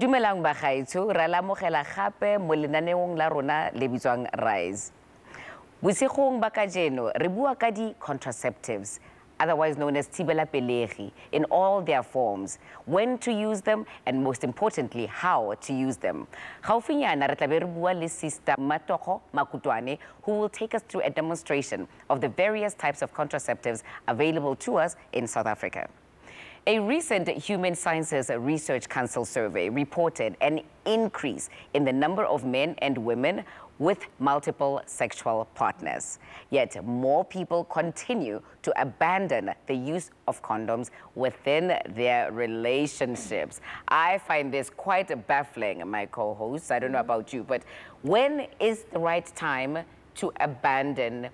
Dumelang bagaetsho ra lamogela gape mo lenaneong la rona le bitswang Rise. Bosigong ba kajeno re bua ka di contraceptives, otherwise known as thibela pelegi, in all their forms, when to use them, and most importantly, how to use them. Gaufinyana re tla be re bua le Sister Mxit Makutwane, who will take us through a demonstration of the various types of contraceptives available to us in South Africa. A recent Human Sciences Research Council survey reported an increase in the number of men and women with multiple sexual partners. Yet more people continue to abandon the use of condoms within their relationships. I find this quite baffling, my co-hosts. I don't know about you, but when is the right time to abandon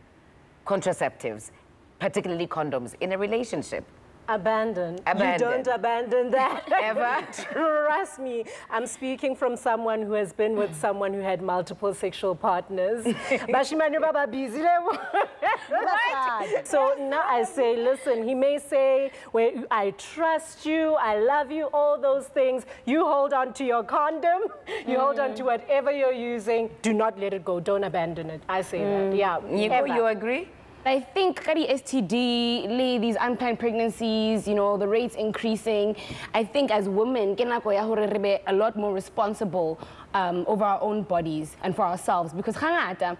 contraceptives, particularly condoms, in a relationship? Abandon. You don't abandon that. Ever? Trust me. I'm speaking from someone who has been with someone who had multiple sexual partners. Bashimani Baba busy. So now I say, listen, he may say, well, I trust you, I love you, all those things. You hold on to your condom. You hold on to whatever you're using. Do not let it go. Don't abandon it. I say that. Yeah. Nyiko, you agree? I think the STD, these unplanned pregnancies, you know, the rates increasing. I think as women, a lot more responsible over our own bodies and for ourselves, because the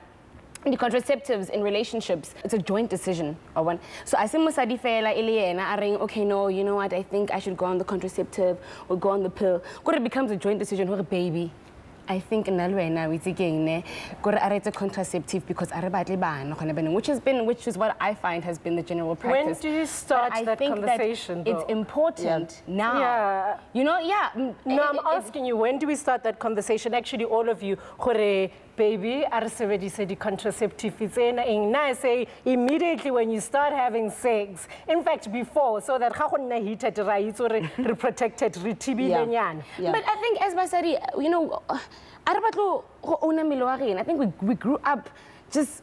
contraceptives in relationships, it's a joint decision. So I say okay, no, you know what, I think I should go on the contraceptive or go on the pill. It becomes a joint decision, baby. I think a contraceptive because which is what I find has been the general practice. When do you start that conversation? It's important now. Yeah. You know, No, I'm asking you, when do we start that conversation? Actually, all of you, baby, I already said the contraceptive is in. And I say immediately when you start having sex, in fact, before, so that heated right or protected But I think as Basari, you know, I think we grew up just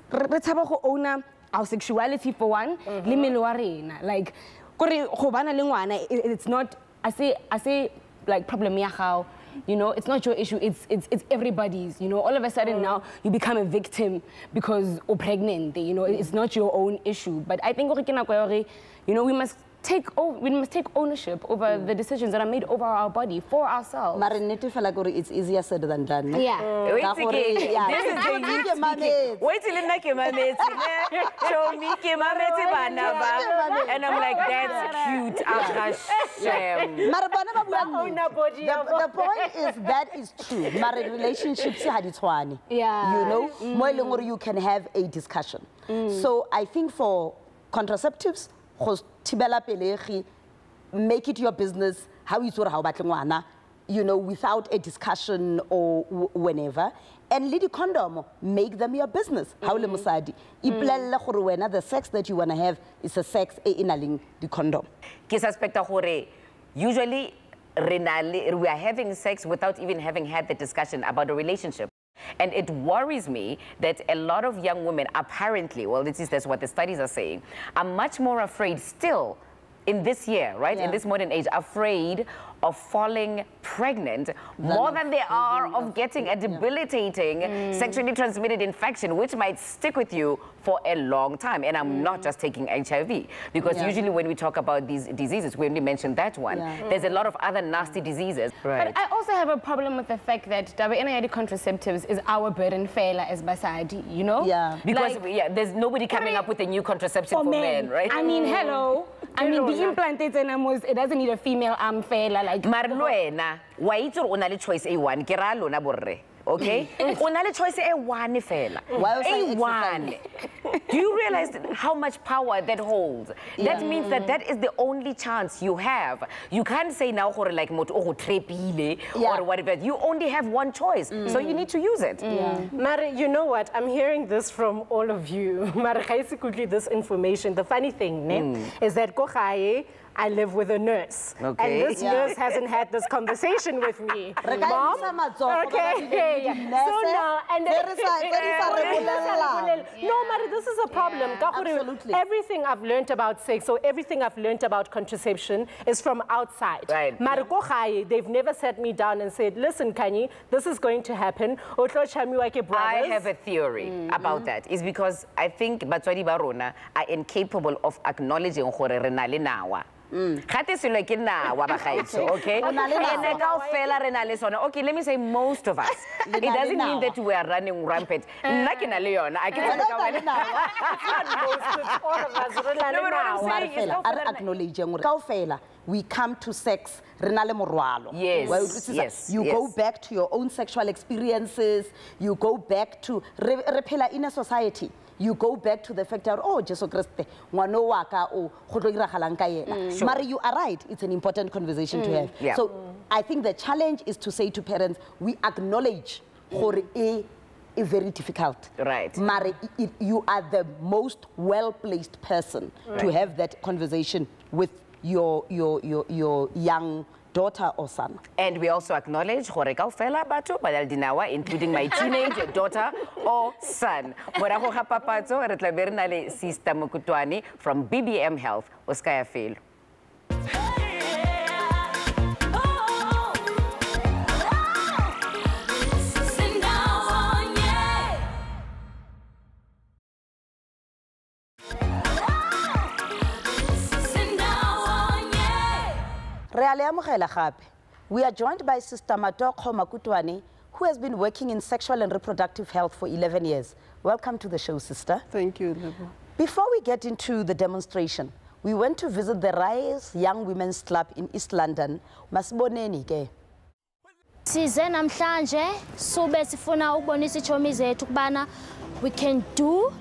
our sexuality for one, like it's not I say like problem how. You know, it's not your issue, it's everybody's. You know, all of a sudden now you become a victim because you're pregnant. You know, it's not your own issue. But I think you know, we must take ownership over the decisions that are made over our body for ourselves. It's easier said than done. Yeah. Wait till and I'm like, that's cute. The point is that is true. Married relationships, yeah. You know, you can have a discussion. So I think for contraceptives, make it your business, you know, without a discussion or whenever. And lady condom, make them your business. The sex that you want to have is a sex in the condom. Usually, we are having sex without even having had the discussion about a relationship. And it worries me that a lot of young women, apparently, well, that's what the studies are saying, are much more afraid still in this year, right? In this modern age, afraid of falling pregnant more than they are of getting a debilitating sexually transmitted infection, which might stick with you for a long time. And I'm not just taking HIV, because usually when we talk about these diseases, we only mention that one. There's a lot of other nasty diseases. Right. But I also have a problem with the fact that contraceptives is our burden failure as Basadi, you know? Yeah. Because there's nobody coming up with a new contraceptive for men, right? I mean, hello. I mean, the implanted animals, it doesn't need a female arm failure. Like, Marluena, why you only choice A1? Keralo na borre. Okay? Only choice A1 fella. A1. Do you realize how much power that holds? That means that that is the only chance you have. You can't say now like or whatever. You only have one choice. So you need to use it. Mari, you know what? I'm hearing this from all of you. Mari, this information. The funny thing is that I live with a nurse. Okay. And this nurse hasn't had this conversation with me. Mom? Okay. So now, and no, Mari, this is a problem. Absolutely. Everything I've learned about sex, or everything I've learned about contraception is from outside. Right. They've never sat me down and said, listen, Kanye, this is going to happen. I have a theory about that. It's because I think Batswadi Barona are incapable of acknowledging gore re na le nawa. Okay? Okay, let me say most of us. It doesn't mean that we are running rampant. It's not most, it's all of us. We come to sex. Yes, yes. You go back to your own sexual experiences. You go back to in a society. You go back to the fact that, oh, Jesu Christ, Mari, you are right. It's an important conversation to have. Yeah. So I think the challenge is to say to parents, we acknowledge a very difficult. Right. Mari, you are the most well-placed person to have that conversation with your young daughter or son. And we also acknowledge including my teenage daughter or son. Sister Mukutwani from BBM Health, Oskaya Fail. We are joined by Sister Kgomotso Matsunyane, who has been working in sexual and reproductive health for 11 years. Welcome to the show, sister. Thank you, Lebo. Before we get into the demonstration, we went to visit the Rise Young Women's Club in East London. Masiboneni ke. Size namhlanje sube sifuna ukubonisa ichomi zethu kubana we can do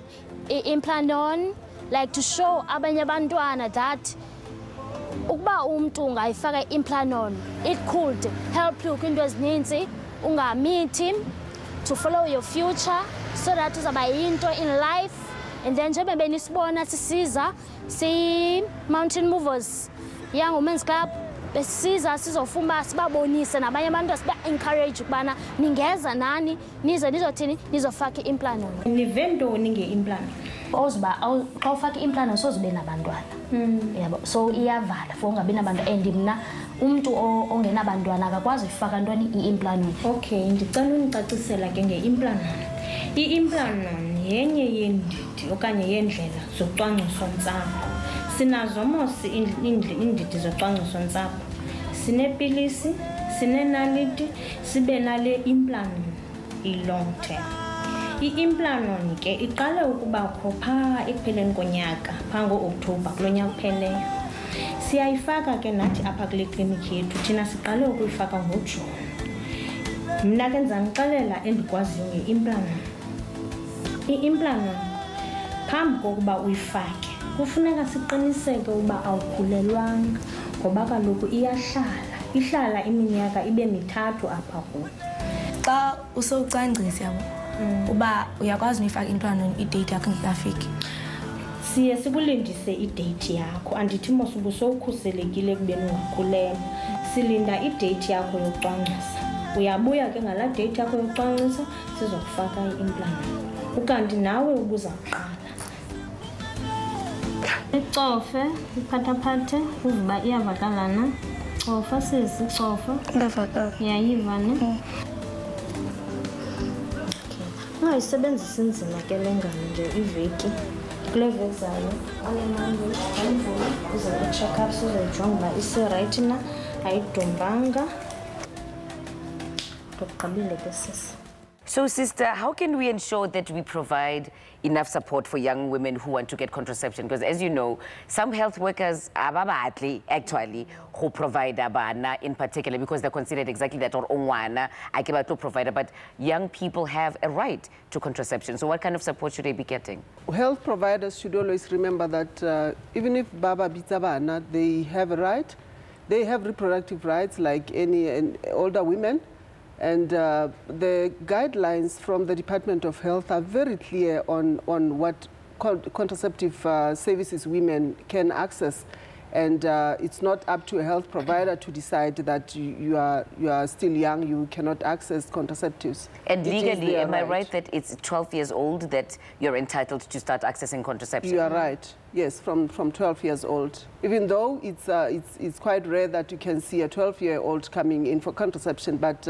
implant on, like to show abanye abantwana that ukuba umuntu ungayifaka implant on, it could help you kwinto ezininzi ungamithi, to follow your future so that uzaba yinto in life. And then njengoba benisibona sisiza si Mountain Movers Young Women's Club, besiza sizofuna sibabonise nabanye abantu siba encourage ukubana ningeza nani nize nizothini nizofaka implant on. Nivento ninge implant Oziba xa ufaka implant sozibe nabantwana. Yabo, so iyavala for ungabi nabantwana, and mna umuntu ongenabantwana akakwazi ukufaka ntoni i-implant. Okay, ndicela unicacisela ke nge-implant. I-implant yenye yendidi okanye yendlela zocwangciso-ntsapho. Sinazo mos iindidi zocwangciso-ntsapho. Sinepilisi, sinenaliti, sibe nale implant i-long term. I-implant ke iqale ukubakho phaa ekupheleni konyaka, phaa ngo-October kulo nyaka upheleyo. Siyayifaka ke nathi apha kule klinikhi yethu, thina siqale ukuyifaka ngoJuni. Mna ke ndizanixelela endikwaziyo nge-implant. I-implant phambi kokuba uyifake kufuneka siqiniseke ukuba awukhulelwanga, ngoba kaloku ihlala iminyaka ibe mithathu apha kuyo. Xa usowucwangcisa yabo uba uyakwazi uyifaka implant on i-date yakho ngekafiki. Siye sikulindise i-date yakho, andithi mos ubusowukhuselekile ekubeni ungakhulelwa. Silinda i-date yakho yokucwangcisa. Uyabuya ke ngala date yakho yokucwangcisa sizokufaka i-implant. Ukanti nawe ubuzaqala. Icofe, iphathaphathe, uvuba iyavakalana. Cofa sisi, cofa. Ndavakala. Yayiva ne? Ungayisebenzisi nzima ke lengane nje iveki. Kule veki zayo, anemandi, ayivula, uze check-up sizoyijonga uba isi-right na, ayidumbanga. Tokuqabile ke sisi. So, sister, how can we ensure that we provide enough support for young women who want to get contraception? Because, as you know, some health workers actually who provide abana in particular because they're considered exactly that, or onwana, akibato provider, but young people have a right to contraception. So what kind of support should they be getting? Health providers should always remember that even if baba beats abana, they have a right. They have reproductive rights like any older women. And the guidelines from the Department of Health are very clear on what contraceptive services women can access. And it's not up to a health provider to decide that you are still young, you cannot access contraceptives. And legally, am I right that it's 12 years old that you're entitled to start accessing contraception? You are right. Yes, from 12 years old. Even though it's quite rare that you can see a 12-year-old coming in for contraception, but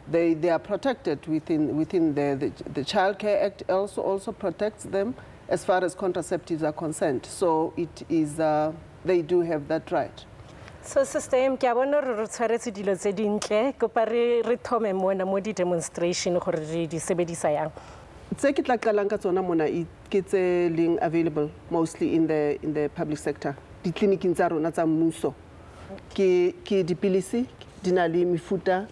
they are protected within the Child Care Act also protects them as far as contraceptives are concerned. So it is. They do have that right. So, Sister, ke a bona re tshwaretse dilo tse dintle kopa re thome mona mo di demonstration gore re di sebedisa yang. Tse ke tla qalang ka tsona mona ke tse leng available mostly in the public sector. Di-clinic tsa rona tsa mmuso. Ke dipilisi di na le mefuta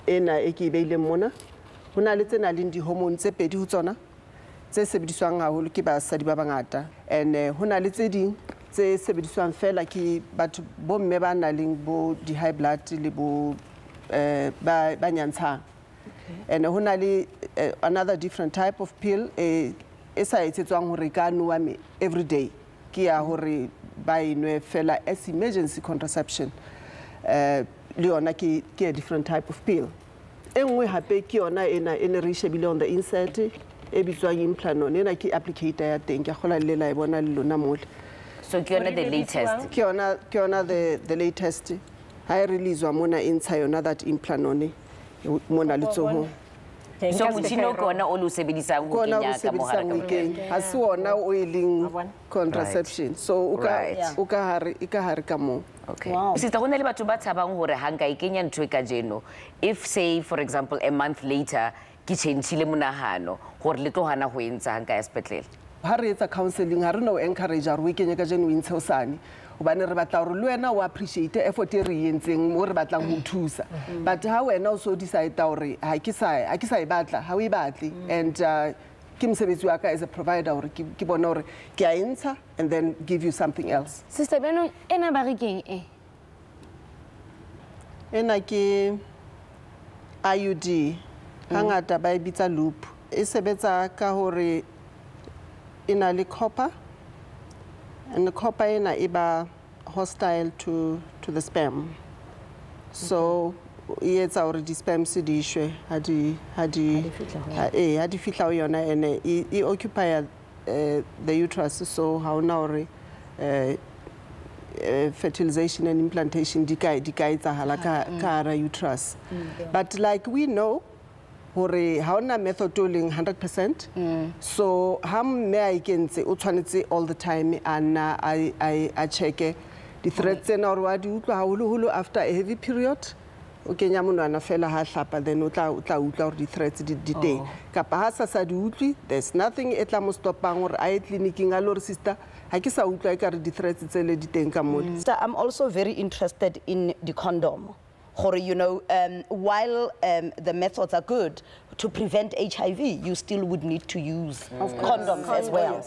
ena e ke beileng mona. Ho na le tse nang le di-hormone tse pedi ho tsona. Tse sebediswang haholo ke basadi ba bangata, and ho na le tse ding tse sebediswang fela ke batho bo mme ba nang le bo di-high blood le bo ba nyantshang. And ho na le another different type of pill e sa etsetswang hore ka nowa me every day ke ya hore ba inwe fela as emergency contraception. Le yona ke a different type of pill. Engwe hape ke yona ena re shebile on the insert e bitswang implanton ena ke applicator ya teng ke gola le la e bona le lona mole. So ke yona the latest. Ke yona the latest. Ha e releasewa mona intsha yona that implanton mona le tsoho. So motšhino ke ona o lo sebedisang go kenya ka mogare ka ha se ona o leng contraception. So o ka hare ka mo. Okay. Sister, go na le batho ba tshabang hore ha nka ikenya ntwe ka jeno, if say for example a month later ke tšhentšhile monagano gore le tlo hana go entsa hanka ya sepetlele. Ha re etsa counseling ha re no encourage re o ikenye ka jeno o intshe osane hobane re batla gore le wena o appreciate effort e re entseng mo re batlang ho thusa, but ha wena o so decide gore ha ke sa e batla ha o e batle, and ke mosebetsi wa ka as a provider gore ke bona gore ke a entsha and then give you something else. Sister Benong, ena ba re keng ena ke IUD. Hangata ba bitsa loop e sebetsa ka hore ina le copper, and the copper ena e ba hostile to the sperm, so etsa hore di sperm se di shwe ha di fitla yona ene e occupy the uterus, so ha ona hore fertilization and implantation di ka etsahala ka hara uterus. But like we know hore ha ona method o leng 100%, so ha mme a ikentse o tshwanetse all the time ana a check di threats tsena hore wa di utlwa haholo after a heavy period o kenya monwana fela ha hlapa, then o tla utlwa hore di threats di teng kapa ha sa di utlwi, there's nothing e tla mo stopang hore a ye clinicing a lo re sister ha ke sa utlwa e ka re di threats tsele di teng ka mole. I'm also very interested in the condom. You know, while the methods are good to prevent HIV, you still would need to use condoms as well.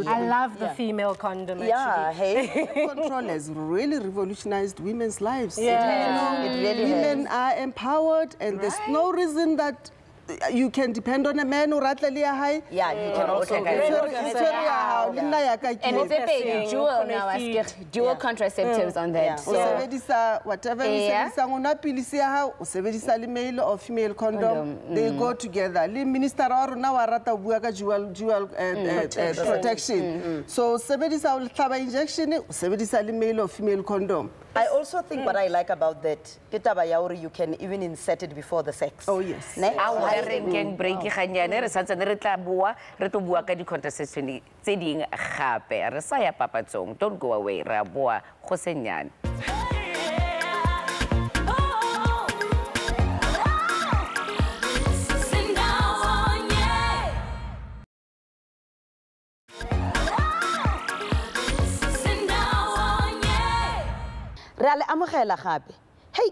I love the female condom. Yeah, hey. Control has really revolutionized women's lives. Yeah. It really Women are empowered, and there's no reason that you can depend on a man who rattle high. Yeah, you can also and it's a dual now, dual contraceptives on that. So whatever male or female condom, they go together. The minister dual protection. So injection, male or female condom. I also think what I like about that, you can even insert it before the sex. Oh yes. Break Khanyane re santsane re tla bua re tlo bua ka di contraception tse ding gape re sa ya papatsong. Don't go away, ra bua go senyane. Re a amogela gape. Hey,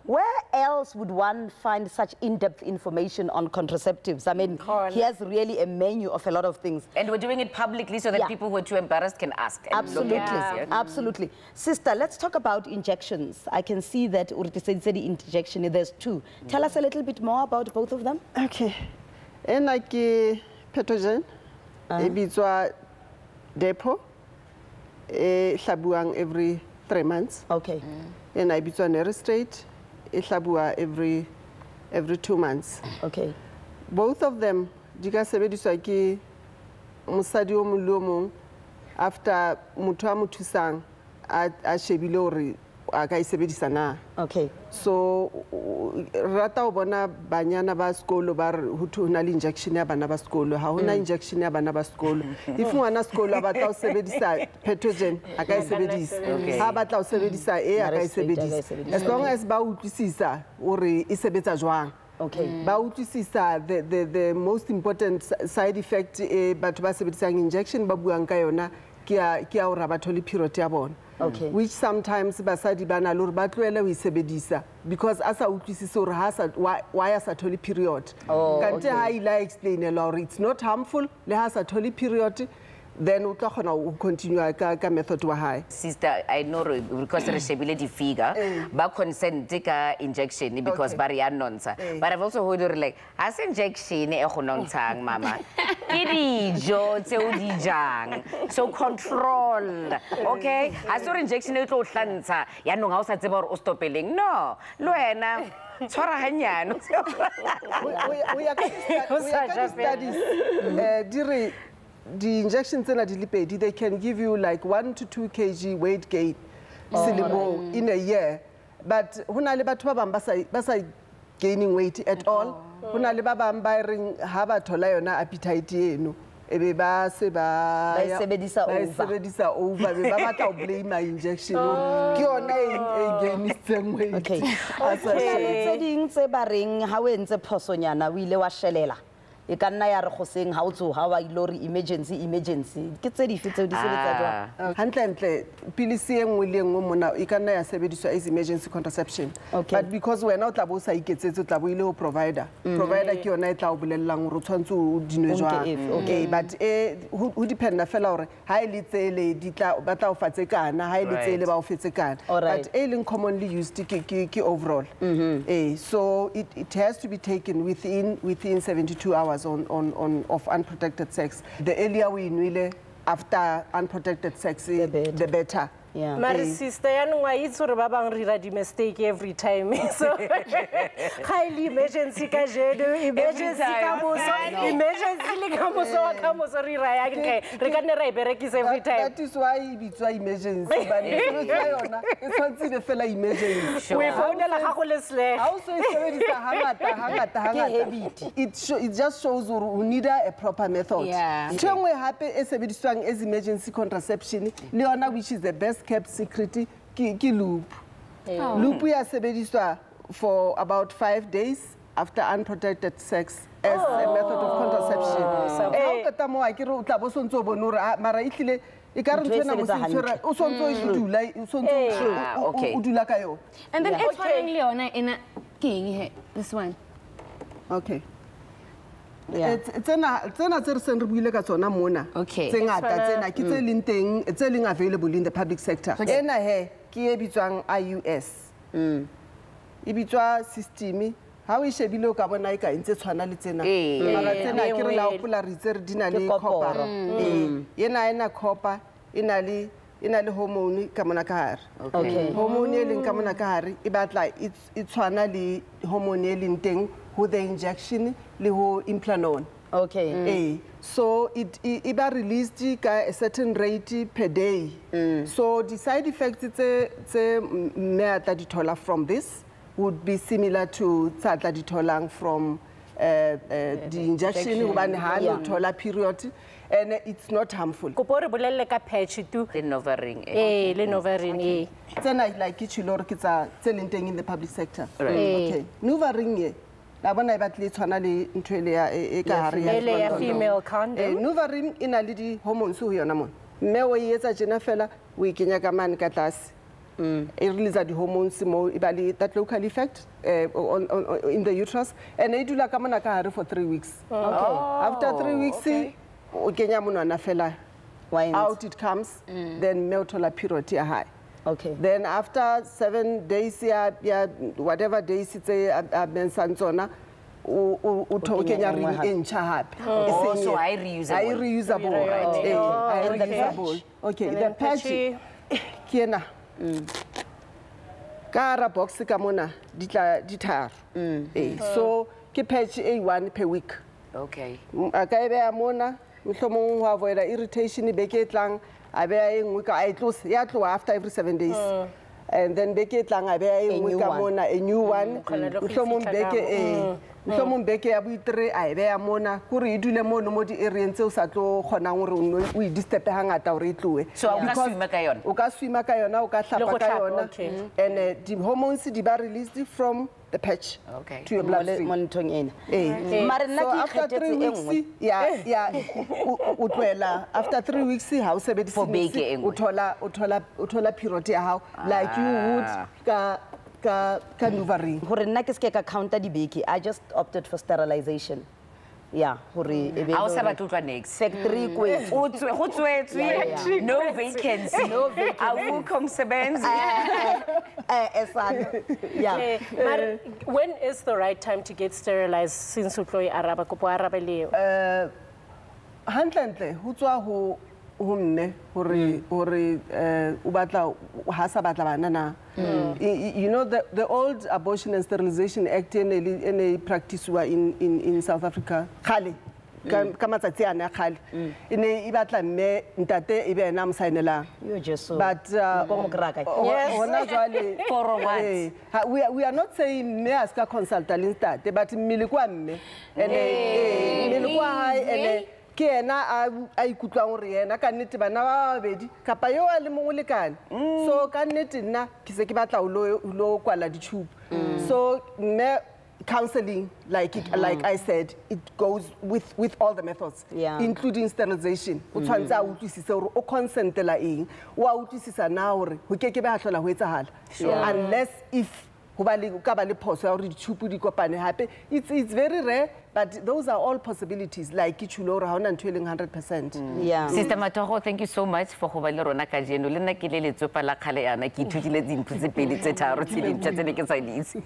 where else would one find such in-depth information on contraceptives? I mean, he has really a menu of a lot of things. And we're doing it publicly so that people who are too embarrassed can ask. Absolutely, absolutely. Sister, let's talk about injections. I can see that injection, there's two. Tell us a little bit more about both of them. Okay. And like pathogen e bitswa depo e hlabuang every 3 months. Okay. And I bitswa neristrate e hlabua every 2 months. Okay. Both of them di ka sebediswa ke mosadi o mong le o mong after motho a mo thusang a shebile hore a ka e sebedisa na. Okay. So rata o bona banyana ba sekolo ba re ho thu na le injection ya bana ba sekolo ha hona injection ya bana ba sekolo if ngwana sekolo a batla o sebedisa pathogen a ka e sebedisa ha batla o sebedisa e a ka e sebedisa as long as ba utlwisisa hore e sebetsa jwang. Okay. Ba utlwisisa the most important side effect e batho ba sebedisang injection ba buang ka yona ke a hore ba thole period ya bona. Okay. Which sometimes basadi bana lor ba tloela o sebedisa because asa utlwisisa hore ha sa why asa thole period. Kante ha ila explain hore it's not harmful le ha sa thole period then o tla khona o continue ka method wa hae. Sister, I know because re shebile di figure ba consent ka injection because ba re ya nonsa but I've also heard like as injection e go nontshang mama ke dijo tse o di jang so control okay as your injection e tlo hlantsha ya nong ha o sa tseba hore o stopeleng no lo wena tshwara hanyane we are studies the injections they can give you like 1 to 2 kg weight gain in a year but hona le batho ba bang ba sa gaining weight at all hona le ba bang ba reng ha ba thola yona appetite eno ebe ba se ba sebedisa over be ba batla o blame my injection ke yona e gainitseng weight. Okay. Tse ding tse ba reng ha o entse phosonyana o ile wa shelela e ka nna ya re go seng ha o tso ha wa ilori emergency ke tse di fetse di sebetsa jwa hantle pilisi engwe le engwe mona e ka nna ya sebediswa as emergency contraception but because wena o tla bo sa iketsetse o tla bo ile ho provider ke yona e tla o bolellang hore o tshwantse o dinwe jwang okay but who depend na fela hore ha ile tsele di tla ba tla o fatse kana ha ile tsele ba o fetse kana but a leng commonly used ke overall so it has to be taken within 72 hours of unprotected sex. The earlier we knew after unprotected sex, the better. Yeah. My sister, I know it's sort of a mistake every time. So, highly emergency, emergency, every time. That is why it's emergency. But it's not the fella emergency. We found a also, it just shows we need a proper method. Yeah. We happy as emergency contraception, Leona, which is the best kept secret ki loop. Loop we are sebediswa for about 5 days after unprotected sex as a method of contraception. How ka mo akere o tla bo sontso bonora mara itlile e ka re tsena mo sentshwera o sontso e dula o dula ka yo. And then it's following Leona in a king this one. Okay. Tsena tse re seng re buile ka tsona mona tse ngata tsena ke tse leng teng tse leng available in the public sector. Ena he ke e bitswang IUS e bitswa system ha o shebile o ka bona e ka ntse tshwana le tsena mara tsena ke re la o pola re tse re dina le copper ena copper ina le hormone ka mona ka hare hormone e leng ka mona ka hare e batla e tshwana le hormone e leng teng ho the injection le ho implanon. So it iba released ka a certain rate per day. So the side effects tse meata ditola from this would be similar to tsa ditolang from the injection hobane ha no tola period and it's not harmful. Kopore bolelle ka patch tu le Novaring le Novaring tsena like itshilo re ke tsa tselenteng in the public sector. Okay. Novaring la bona e batle tshwana le ntwele ya e ka hare ya female condom. Novaring ina le di hormones ho yona mona mme o etsa jena fela o ikenya ka mane ka tlase e release di hormones mo e ba le that local effect in the uterus and e dula ka mona ka hare for 3 weeks. After 3 weeks o kenya monwana fela out it comes then meotola period ya high. Then after 7 days, whatever days it's a bensantona, o kenya ring e ntšha hape so I reusable reusable okay the patch ke ena ka ra box ka mona di tharo so ke patch A1 per week okay a ka e beya mona mohlomong wa avoid irritation beke tlang a beya engwe ka a close ya tloa after every 7 days and then beke tlang a beya engwe ka mona a new one mohlomong beke ya boitre a beya mona kore e dule mono mo di area tse o sa tlo khona gore o e disturb hangata o re tlwe so o ka swima ka yona o ka swima ka yona o ka hlapa ka yona and the hormones di ba released from the patch to your bloodstream monitoring ena mare nna ke kgetetse engwe ya o tloela after 3 weeks ha o sebedisa o thola period ya hao like you would ka nuvaring gore nna ke se ka counter di beke I just opted for sterilization gore e be o sa batla utlwa next factory kwetsi go tswetswe no vacancy a wo komsebenzi but when is the right time to get sterilized since utloi araba kopo arabe leo hantle ho tswa ho mme hore o batla ha sa batla bana na you know the old Abortion and Sterilization Act in a practice in South Africa khale ka matsatsi ana khale ine e batla mme ntate e be ena msainela but ona jwale for what we are not saying mme as ka consultant ntate but mmili kwa mme mmili kwa hai ke ena a ikutlwa gore yena ka nnete bana ba babedi kapa yo a le mongwe lekane so ka nnete nna ke se ke batla o lo kwala ditube so mme counseling like I said it goes with all the methods including sterilization o tshwantse a utlwisise gore o consentela eng o a utlwisisa na gore ho ke be ha hlola ho etsahala unless if ka ba le phoso ya gore dithupu di kopane hape it's very rare but those are all possibilities like ichulo ra hona ntwe 100%. Sister Matogo, thank you so much for go ba le rona ka jeno le nna ke le letsopa la khale yana ke ithutile dintho tse pedi tse tharo tse dintšha tse ne ke sa ditse.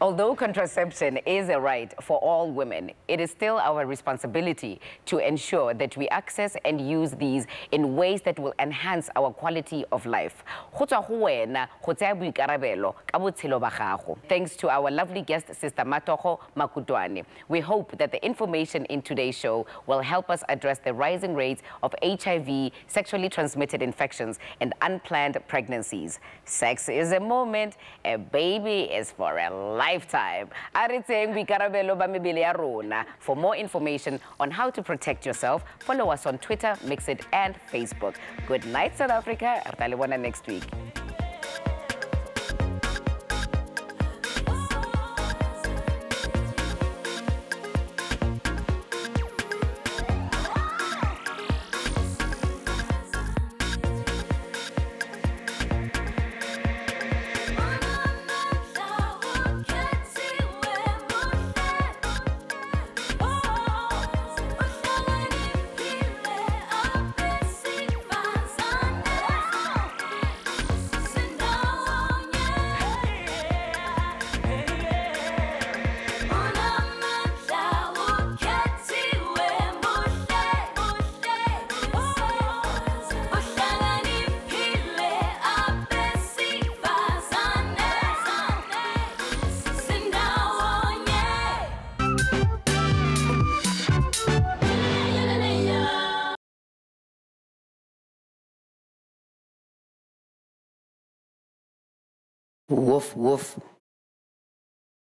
Although contraception is a right for all women, it is still our responsibility to ensure that we access and use these in ways that will enhance our quality of life. Go tswa go wena go tsaya boikarabelo ka botshelo ba gago. Thanks to our lovely guest Sister Matogo Makutwane. We hope that the information in today's show will help us address the rising rates of HIV, sexually transmitted infections, and unplanned pregnancies. Sex is a moment, a baby is for a lifetime. For more information on how to protect yourself, follow us on Twitter, Mxit, and Facebook. Good night, South Africa. Next week. Woof, woof.